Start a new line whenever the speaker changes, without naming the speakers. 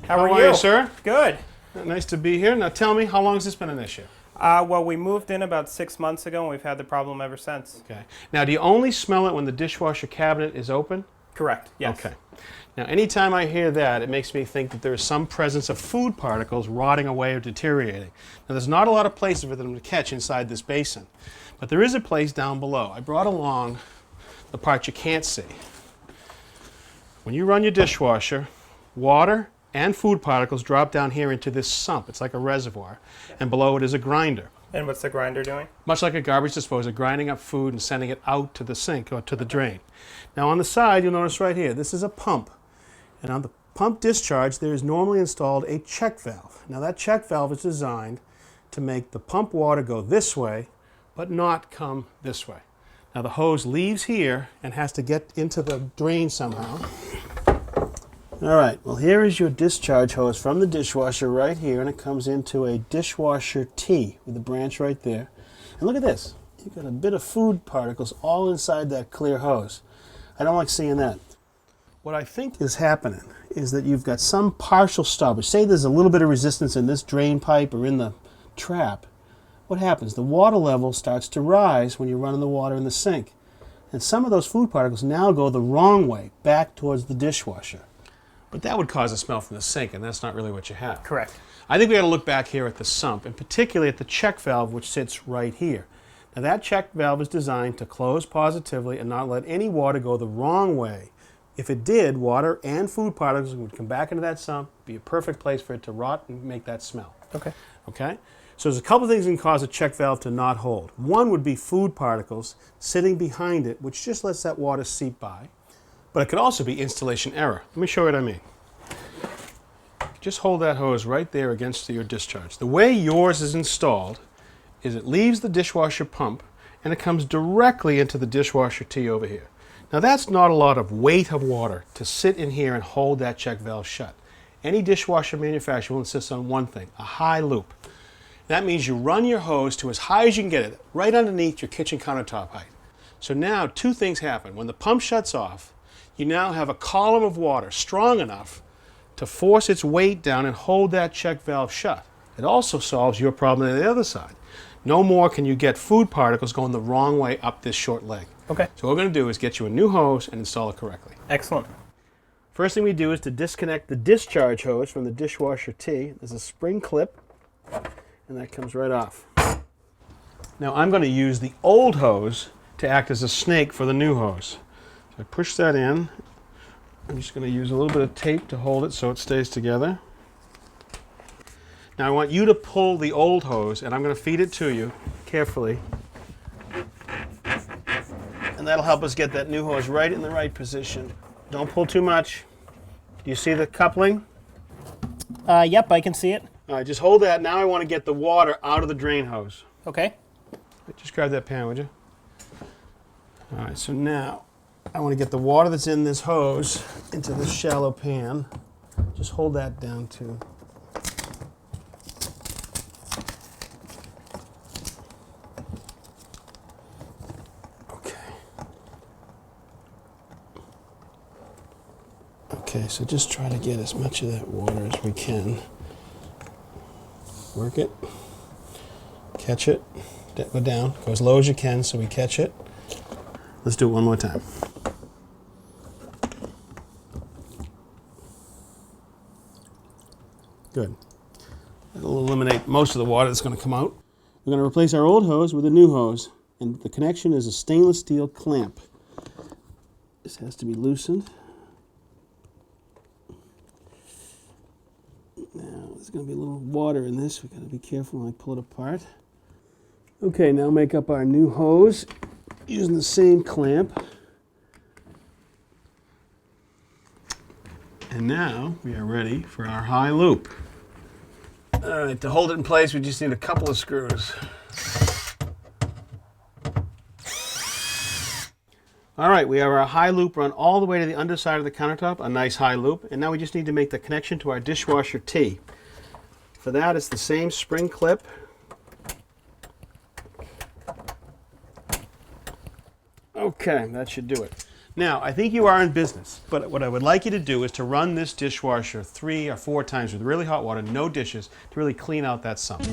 How are you,
sir?
Good.
Nice to be here. Now tell me, how long has this been an issue?
Well, we moved in about 6 months ago, and we've had the problem ever since.
Okay. Now, do you only smell it when the dishwasher cabinet is open?
Correct, yes.
Okay. Now, anytime I hear that, it makes me think that there is some presence of food particles rotting away or deteriorating. Now, there's not a lot of places for them to catch inside this basin, but there is a place down below. I brought along the part you can't see. When you run your dishwasher, water and food particles drop down here into this sump. It's like a reservoir, and below it is a grinder.
And what's the grinder doing?
Much like a garbage disposer, grinding up food and sending it out to the sink or to the drain. Now on the side, you'll notice right here, this is a pump. And on the pump discharge, there is normally installed a check valve. Now that check valve is designed to make the pump water go this way, but not come this way. Now the hose leaves here and has to get into the drain somehow. All right, well here is your discharge hose from the dishwasher right here, and it comes into a dishwasher T with a branch right there. And look at this, you've got a bit of food particles all inside that clear hose. I don't like seeing that. What I think is happening is that you've got some partial stoppage. Say there's a little bit of resistance in this drain pipe or in the trap. What happens? The water level starts to rise when you're running the water in the sink. And some of those food particles now go the wrong way, back towards the dishwasher. But that would cause a smell from the sink, and that's not really what you have.
Correct.
I think we got to look back here at the sump, and particularly at the check valve, which sits right here. Now that check valve is designed to close positively and not let any water go the wrong way. If it did, water and food particles would come back into that sump, be a perfect place for it to rot and make that smell.
Okay.
Okay? So there's a couple things that can cause a check valve to not hold. One would be food particles sitting behind it, which just lets that water seep by. But it could also be installation error. Let me show you what I mean. Just hold that hose right there against your discharge. The way yours is installed is it leaves the dishwasher pump and it comes directly into the dishwasher T over here. Now that's not a lot of weight of water to sit in here and hold that check valve shut. Any dishwasher manufacturer will insist on one thing, a high loop. That means you run your hose to as high as you can get it, right underneath your kitchen countertop height. So now two things happen. When the pump shuts off, you now have a column of water strong enough to force its weight down and hold that check valve shut. It also solves your problem on the other side. No more can you get food particles going the wrong way up this short leg.
Okay.
So what we're going to do is get you a new hose and install it correctly.
Excellent.
First thing we do is to disconnect the discharge hose from the dishwasher T. There's a spring clip, and that comes right off. Now I'm going to use the old hose to act as a snake for the new hose. So I push that in. I'm just going to use a little bit of tape to hold it so it stays together. Now I want you to pull the old hose, and I'm going to feed it to you carefully. And that'll help us get that new hose right in the right position. Don't pull too much. Do you see the coupling?
Yep, I can see it.
All right, just hold that. Now I want to get the water out of the drain hose.
Okay.
Just grab that pan, would you? All right, so now I want to get the water that's in this hose into this shallow pan. Just hold that down too. Okay, so just try to get as much of that water as we can. Work it, catch it, go down, go as low as you can so we catch it. Let's do it one more time. Good. That'll eliminate most of the water that's going to come out. We're going to replace our old hose with a new hose, and the connection is a stainless steel clamp. This has to be loosened. Now, there's going to be a little water in this. We've got to be careful when I pull it apart. Okay, now make up our new hose using the same clamp. And now we are ready for our high loop. All right, to hold it in place, we just need a couple of screws. All right, we have our high loop run all the way to the underside of the countertop, a nice high loop, and now we just need to make the connection to our dishwasher T. For that, it's the same spring clip. Okay, that should do it. Now, I think you are in business, but what I would like you to do is to run this dishwasher 3 or 4 times with really hot water, no dishes, to really clean out that sump.